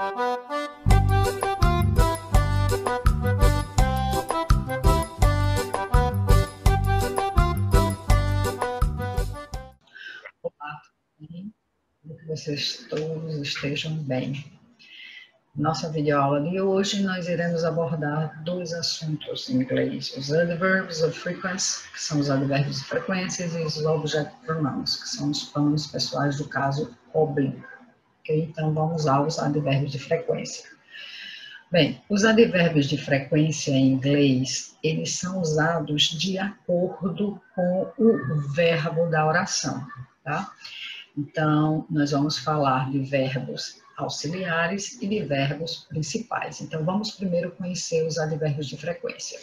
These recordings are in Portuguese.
Olá, tudo bem? Espero que vocês todos estejam bem. Nossa videoaula de hoje nós iremos abordar dois assuntos em inglês: os adverbs of frequency, que são os advérbios de frequência, e os object pronouns, que são os pronomes pessoais do caso oblíquo. Okay? Então vamos aos advérbios de frequência. Bem, os advérbios de frequência em inglês, eles são usados de acordo com o verbo da oração, tá? Então, nós vamos falar de verbos auxiliares e de verbos principais. Então, vamos primeiro conhecer os advérbios de frequência.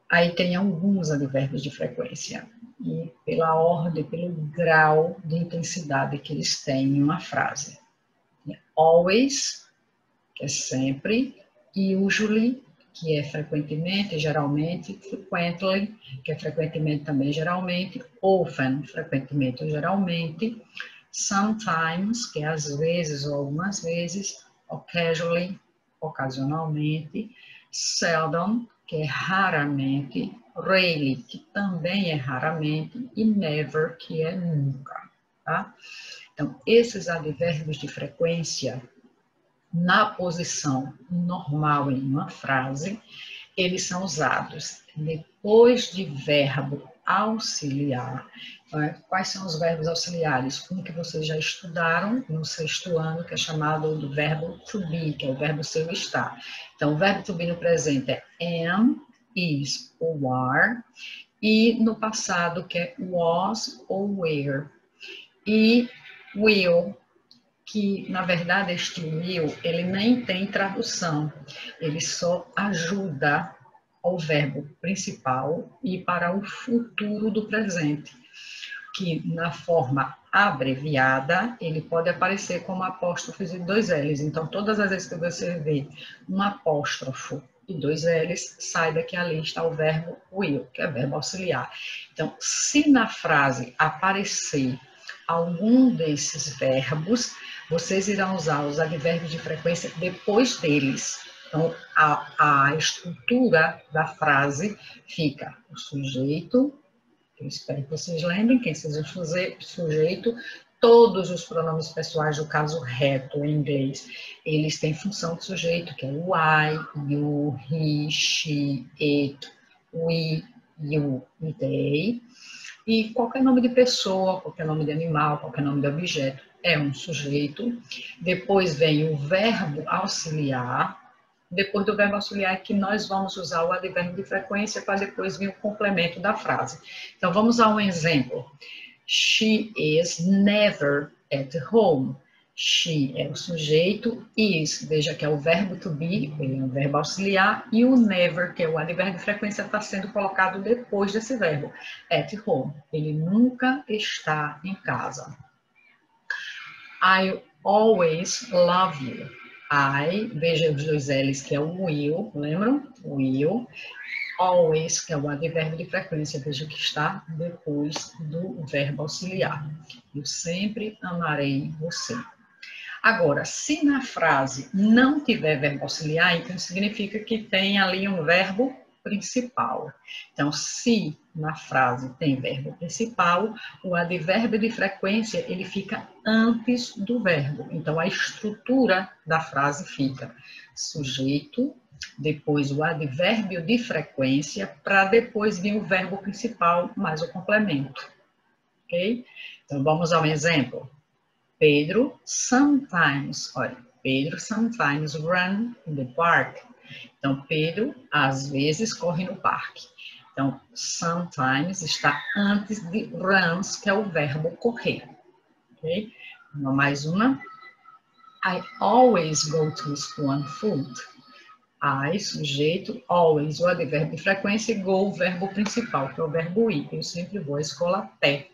Aí tem alguns advérbios de frequência, e pela ordem, pelo grau de intensidade que eles têm em uma frase. Always, que é sempre, usually, que é frequentemente, geralmente, frequently, que é frequentemente também, geralmente, often, frequentemente ou geralmente, sometimes, que é às vezes ou algumas vezes, occasionally, ocasionalmente, seldom, que é raramente, rarely, que também é raramente, e never, que é nunca, tá? Então, esses advérbios de frequência, na posição normal em uma frase, eles são usados depois de verbo auxiliar. Quais são os verbos auxiliares? Um que vocês já estudaram no sexto ano, que é chamado do verbo to be, que é o verbo ser ou estar. Então, o verbo to be no presente é am, is ou are, e no passado, que é was ou were. E will, que, na verdade, este will, ele nem tem tradução, ele só ajuda ao verbo principal e para o futuro do presente, que na forma abreviada, ele pode aparecer como apóstrofos e dois L's. Então, todas as vezes que você vê um apóstrofo e dois L's, saiba que ali está o verbo will, que é verbo auxiliar. Então, se na frase aparecer algum desses verbos, vocês irão usar os advérbios de frequência depois deles. Então, a estrutura da frase fica o sujeito, eu espero que vocês lembrem quem seja o sujeito, todos os pronomes pessoais do caso reto em inglês, eles têm função de sujeito, que é o I, you, he, she, it, we, you e they. E qualquer nome de pessoa, qualquer nome de animal, qualquer nome de objeto é um sujeito. Depois vem o verbo auxiliar. Depois do verbo auxiliar é que nós vamos usar o advérbio de frequência para depois vir o complemento da frase. Então, vamos a um exemplo. She is never at home. She é o sujeito, is, veja que é o verbo to be, ele é um verbo auxiliar, e o never, que é o advérbio de frequência, está sendo colocado depois desse verbo, at home. Ele nunca está em casa. I always love you. I, veja os dois L's, que é o will, lembram? Will. Always, que é o advérbio de frequência, veja que está depois do verbo auxiliar. Eu sempre amarei você. Agora, se na frase não tiver verbo auxiliar, então significa que tem ali um verbo principal. Então, se na frase tem verbo principal, o advérbio de frequência, ele fica antes do verbo. Então, a estrutura da frase fica sujeito, depois o advérbio de frequência, para depois vir o verbo principal mais o complemento. Ok? Então, vamos ao exemplo. Pedro sometimes, olha, Pedro sometimes run in the park. Então, Pedro, às vezes, corre no parque. Então, sometimes está antes de runs, que é o verbo correr. Ok? Mais uma. I always go to school on foot. I, sujeito, always, o advérbio de frequência, e go, o verbo principal, que é o verbo ir. Eu sempre vou à escola a pé.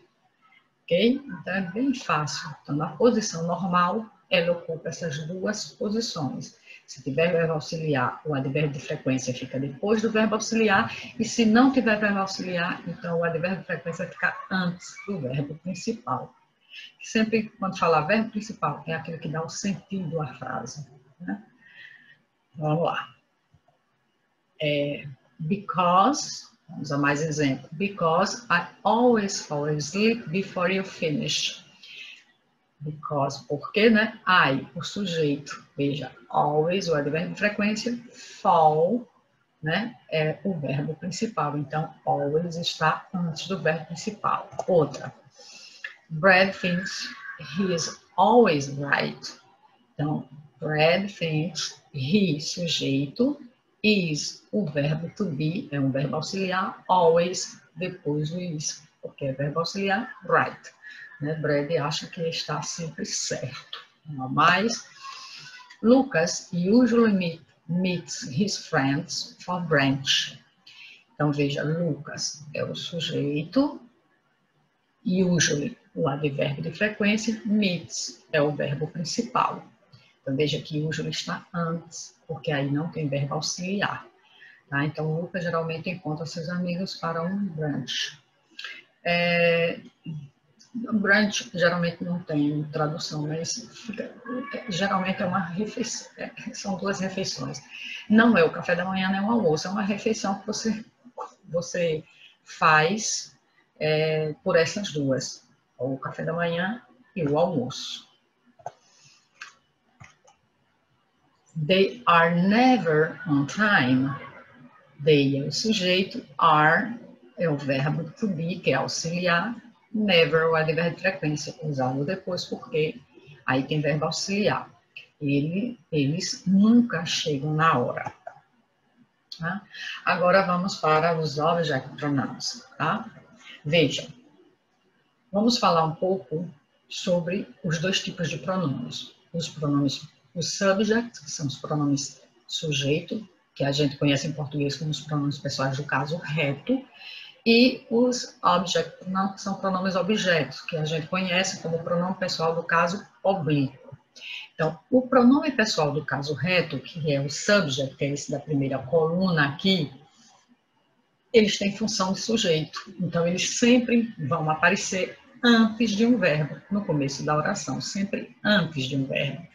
Ok? Então, é bem fácil. Então, na posição normal, ela ocupa essas duas posições. Se tiver verbo auxiliar, o advérbio de frequência fica depois do verbo auxiliar, e se não tiver verbo auxiliar, então o advérbio de frequência fica antes do verbo principal. Sempre, quando falar verbo principal, é aquele que dá o sentido à frase. Né? Vamos lá. Because, vamos a mais exemplo. Because I always fall asleep before you finish. Because, porque, né? I, o sujeito. Veja, always, o advérbio de frequência. Fall, né? É o verbo principal. Então, always está antes do verbo principal. Outra. Brad thinks he is always right. Então, Brad thinks he, sujeito, is, o verbo to be, é um verbo auxiliar, always, depois do is, porque é verbo auxiliar, right. Né? Brad acha que está sempre certo. Não mais. Lucas usually meets his friends for brunch. Então, veja, Lucas é o sujeito, usually, o advérbio de frequência, meets é o verbo principal. Então, veja que usually está antes, porque aí não tem verbo auxiliar. Tá? Então, o Lucas geralmente encontra seus amigos para um brunch. Brunch geralmente não tem tradução, mas geralmente é uma refeição, são duas refeições. Não é o café da manhã nem o almoço, é uma refeição que você faz por essas duas, o café da manhã e o almoço. They are never on time. They é o sujeito, are é o verbo to be, que é auxiliar, never o advérbio de frequência, usado depois porque aí tem verbo auxiliar. Eles nunca chegam na hora. Tá? Agora vamos para os object pronouns. Tá? Veja, vamos falar um pouco sobre os dois tipos de pronomes. Os pronomes, os subject, que são os pronomes sujeito, que a gente conhece em português como os pronomes pessoais do caso reto, e os object pronouns, que são pronomes objetos, que a gente conhece como pronome pessoal do caso oblíquo. Então, o pronome pessoal do caso reto, que é o subject, que é esse da primeira coluna aqui, eles têm função de sujeito. Então, eles sempre vão aparecer antes de um verbo, no começo da oração, sempre antes de um verbo.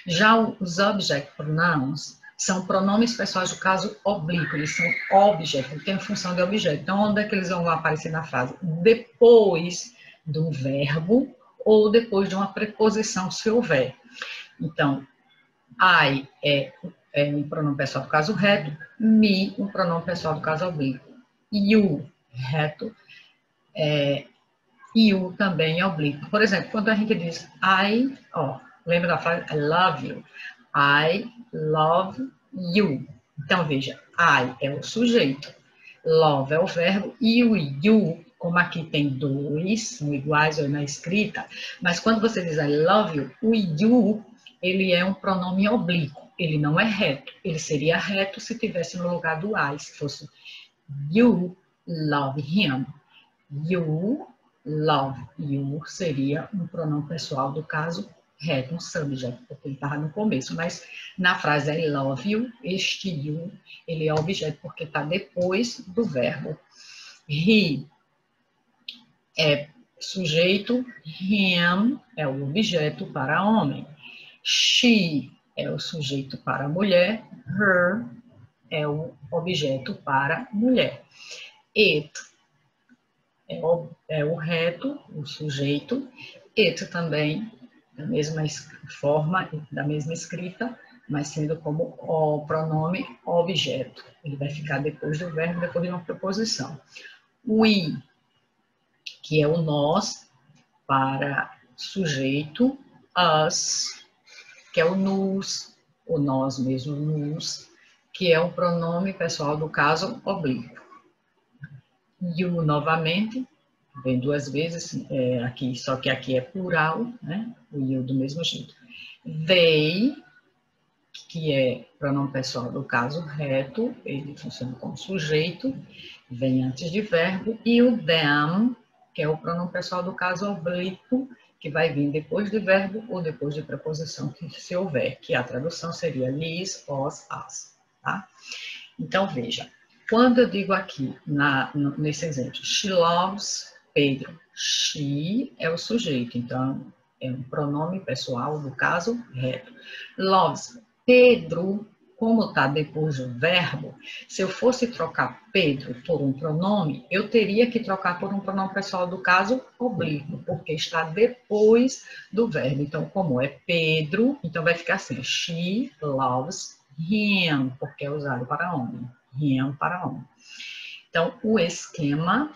Já os object pronouns são pronomes pessoais do caso oblíquo, eles são objeto, eles têm a função de objeto. Então, onde é que eles vão aparecer na frase? Depois do verbo ou depois de uma preposição, se houver. Então, I é um pronome pessoal do caso reto, me, um pronome pessoal do caso oblíquo. You, reto, you também é oblíquo. Por exemplo, quando a gente diz lembra da frase I love you? I love you. Então, veja, I é o sujeito, love é o verbo, e o you, como aqui tem dois, são iguais na escrita, mas quando você diz I love you, o you, ele é um pronome oblíquo, ele não é reto. Ele seria reto se tivesse no lugar do I, se fosse you love him. You love you seria um pronome pessoal do caso reto, um subject, porque ele estava no começo, mas na frase I love you, este you, ele é objeto porque está depois do verbo. He é sujeito, him é o objeto para homem. She é o sujeito para mulher, her é o objeto para mulher. It é o reto, o sujeito. It também, da mesma forma, da mesma escrita, mas sendo como o pronome objeto. Ele vai ficar depois do verbo, depois de uma preposição. We, que é o nós, para sujeito. Us, que é o nos, o nós mesmo, nos, que é o pronome pessoal do caso oblíquo. You, novamente, vem duas vezes, aqui, só que aqui é plural, né? O you do mesmo jeito. They, que é pronome pessoal do caso reto, ele funciona como sujeito, vem antes de verbo, e o them, que é o pronome pessoal do caso oblíquo, que vai vir depois de verbo ou depois de preposição, que se houver, que a tradução seria lhes, os, as, tá? Então, veja, quando eu digo aqui, nesse exemplo, she loves Pedro. She é o sujeito, então é um pronome pessoal, no caso, reto. Loves. Pedro, como está depois do verbo, se eu fosse trocar Pedro por um pronome, eu teria que trocar por um pronome pessoal do caso oblíquo, porque está depois do verbo. Então, como é Pedro, então vai ficar assim, she loves him, porque é usado para homem. Him para homem. Então, o esquema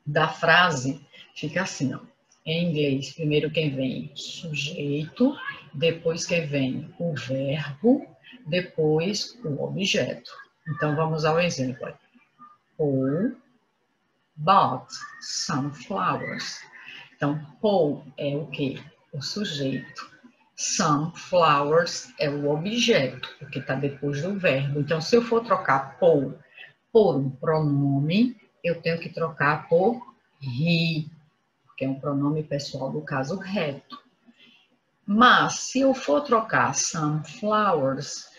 da frase fica assim, ó. Em inglês, primeiro quem vem sujeito, depois quem vem o verbo, depois o objeto. Então, vamos ao exemplo. Paul bought some flowers. Então, Paul é o quê? O sujeito. Some flowers é o objeto, porque está depois do verbo. Então, se eu for trocar Paul por um pronome, eu tenho que trocar por he, que é um pronome pessoal do caso reto. Mas, se eu for trocar sunflowers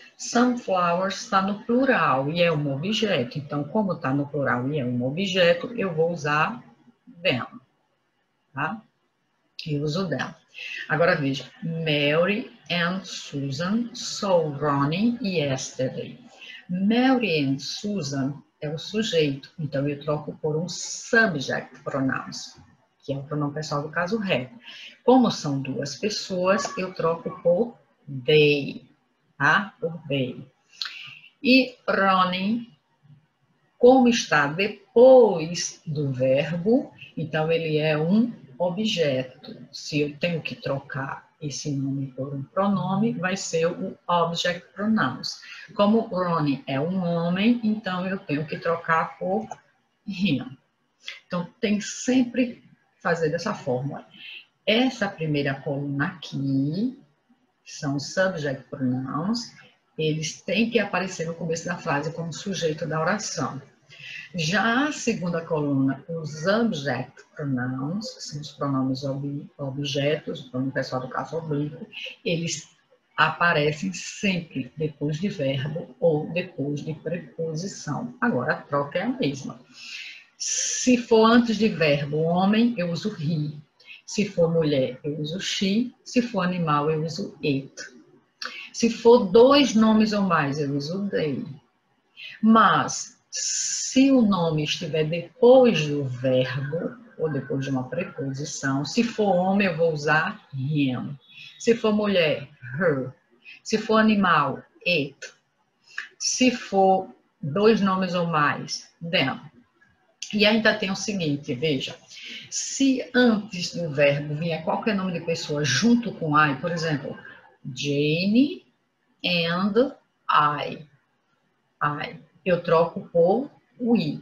está no plural e é um objeto. Então, como está no plural e é um objeto, eu vou usar them, tá? Eu uso them. Agora, veja. Mary and Susan saw Ronnie yesterday. Mary and Susan é o sujeito, então eu troco por um subject pronouns, que é o pronome pessoal do caso reto. Como são duas pessoas, eu troco por they, tá? Por they. E Ronnie, como está depois do verbo, então ele é um objeto. Se eu tenho que trocar esse nome por um pronome, vai ser o object pronouns. Como Ronnie é um homem, então eu tenho que trocar por him. Então, tem sempre fazer dessa forma. Essa primeira coluna aqui, que são os subject pronouns, eles têm que aparecer no começo da frase como sujeito da oração. Já a segunda coluna, os object pronouns, que são os pronomes objetos, o pronome pessoal do caso oblíquo, eles aparecem sempre depois de verbo ou depois de preposição. Agora, a troca é a mesma. Se for antes de verbo homem, eu uso he. Se for mulher, eu uso she. Se for animal, eu uso it. Se for dois nomes ou mais, eu uso they. Mas, se o nome estiver depois do verbo, ou depois de uma preposição, se for homem, eu vou usar him. Se for mulher, her. Se for animal, it. Se for dois nomes ou mais, them. E ainda tem o seguinte, veja, se antes do verbo vier qualquer nome de pessoa junto com I, por exemplo, Jane and I, eu troco por we,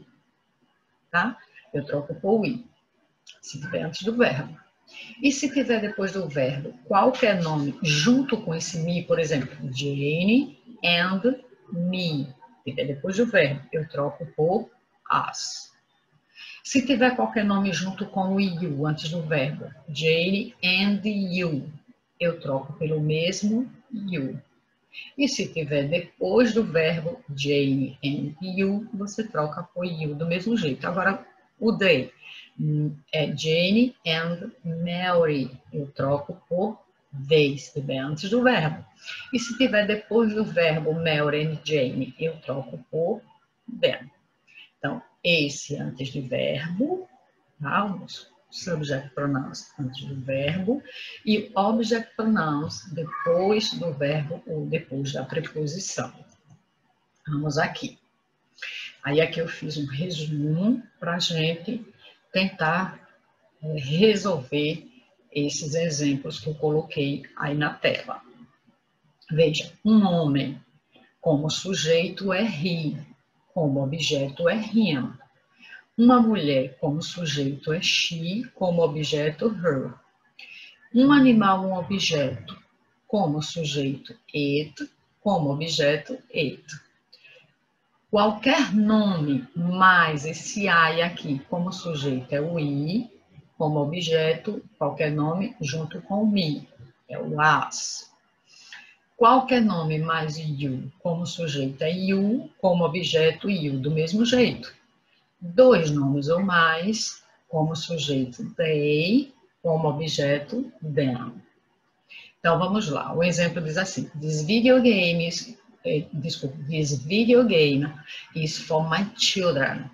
tá? Eu troco por we, se tiver antes do verbo. E se tiver depois do verbo qualquer nome junto com esse me, por exemplo, Jane and me, se tiver depois do verbo, eu troco por us. Se tiver qualquer nome junto com o you antes do verbo, Jane and you, eu troco pelo mesmo you. E se tiver depois do verbo Jane and you, você troca por you do mesmo jeito. Agora, o they é Jane and Mary, eu troco por they, se tiver antes do verbo. E se tiver depois do verbo Mary and Jane, eu troco por them. Então, esse antes de verbo, tá? Os subject pronouns antes do verbo, e object pronouns depois do verbo ou depois da preposição. Vamos aqui. Aí aqui eu fiz um resumo para a gente tentar resolver esses exemplos que eu coloquei aí na tela. Veja, um homem como sujeito é he, como objeto é him. Uma mulher como sujeito é she, como objeto her. Um animal, um objeto, como sujeito it, como objeto it. Qualquer nome mais esse I aqui como sujeito é o I, como objeto, qualquer nome junto com o me, é o as. Qualquer nome mais you como sujeito é you, como objeto you, do mesmo jeito. Dois nomes ou mais, como sujeito they, como objeto them. Então, vamos lá. O exemplo diz assim: This video game is for my children.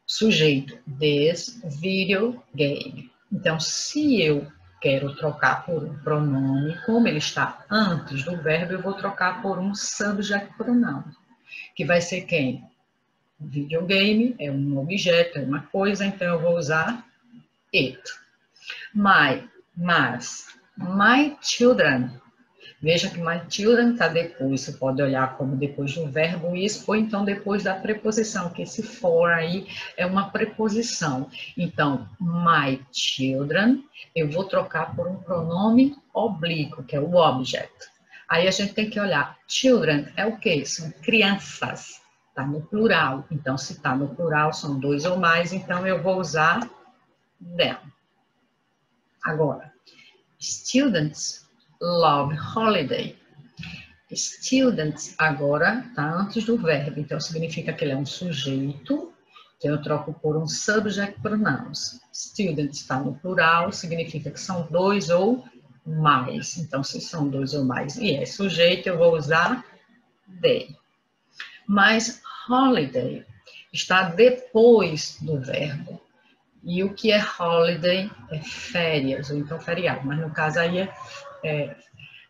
Sujeito, this video game. Então, se eu quero trocar por um pronome, como ele está antes do verbo, eu vou trocar por um subject pronoun, que vai ser quem? Videogame é um objeto, é uma coisa, então eu vou usar it. Mas, my children. Veja que my children está depois, você pode olhar como depois do verbo is, ou então depois da preposição, que esse for aí é uma preposição. Então, my children, eu vou trocar por um pronome oblíquo, que é o object. Aí a gente tem que olhar, children é o quê? São crianças, está no plural. Então, se está no plural, são dois ou mais, então eu vou usar them. Agora, students love holiday. Students agora está antes do verbo, então significa que ele é um sujeito, então eu troco por um subject pronouns. Students está no plural, significa que são dois ou mais. Então, se são dois ou mais e é sujeito, eu vou usar they. Mas holiday está depois do verbo. E o que é holiday? É férias, ou então feriado. Mas no caso aí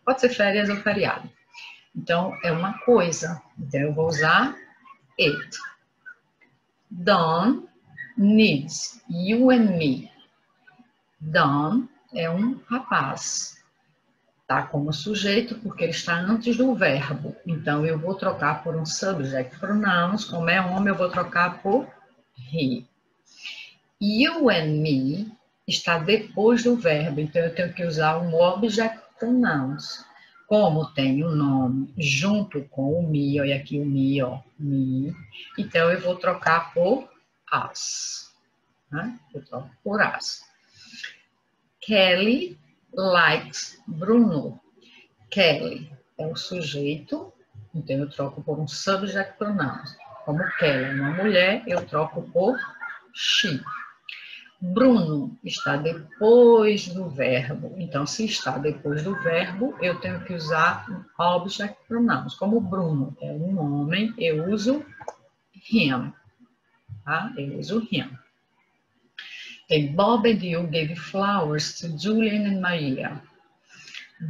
pode ser férias ou feriado. Então, é uma coisa. Então, eu vou usar it. Don needs you and me. Don é um rapaz. Tá como sujeito porque ele está antes do verbo. Então, eu vou trocar por um subject pronouns. Como é homem, eu vou trocar por he. You and me está depois do verbo, então eu tenho que usar um object pronouns. Como tem o nome junto com o me, olha aqui o me, ó, me, então eu vou trocar por us. Né? Eu troco por us. Kelly likes Bruno. Kelly é o sujeito, então eu troco por um subject pronouns. Como Kelly é uma mulher, eu troco por she. Bruno está depois do verbo. Então, se está depois do verbo, eu tenho que usar object pronouns. Como Bruno é um homem, eu uso him. Tá? Eu uso him. Tem Bob and you gave flowers to Julian and Maria.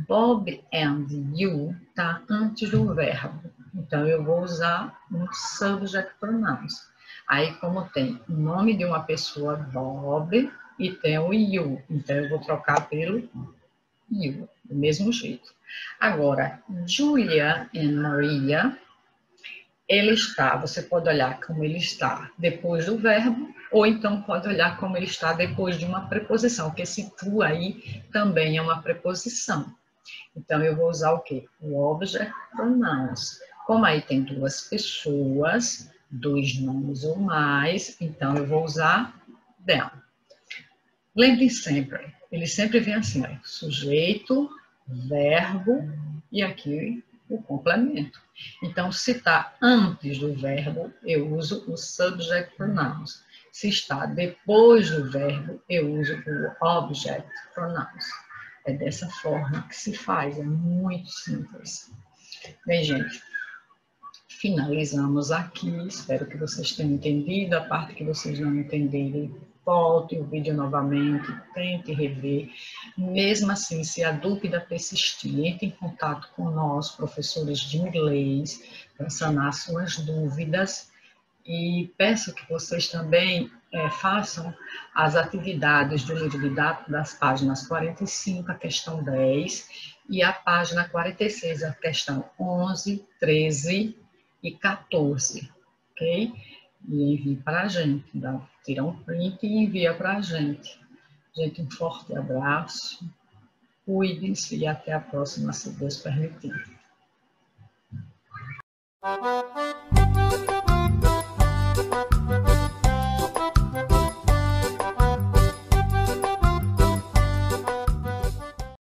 Bob and you está antes do verbo. Então, eu vou usar um subject pronouns. Aí, como tem o nome de uma pessoa, Bob, e tem o you. Então, eu vou trocar pelo you, do mesmo jeito. Agora, Julia e Maria, ele está, você pode olhar como ele está depois do verbo, ou então pode olhar como ele está depois de uma preposição, porque esse to aí também é uma preposição. Então, eu vou usar o quê? O object pronouns. Como aí tem duas pessoas, dois nomes ou mais, então eu vou usar them. Lembrem sempre, ele sempre vem assim, ó, sujeito, verbo e aqui o complemento. Então, se está antes do verbo, eu uso o subject pronouns. Se está depois do verbo, eu uso o object pronouns. É dessa forma que se faz, é muito simples. Bem, gente, finalizamos aqui. Espero que vocês tenham entendido. A parte que vocês não entenderem, volte o vídeo novamente, tente rever. Mesmo assim, se a dúvida persistir, entre em contato com nós, professores de inglês, para sanar suas dúvidas. E peço que vocês também façam as atividades do livro didático das páginas 45, a questão 10, e a página 46, a questão 11, 13 e 14, ok? E envie para a gente, tira um print e envia para a gente. Gente, um forte abraço, cuidem-se e até a próxima, se Deus permitir.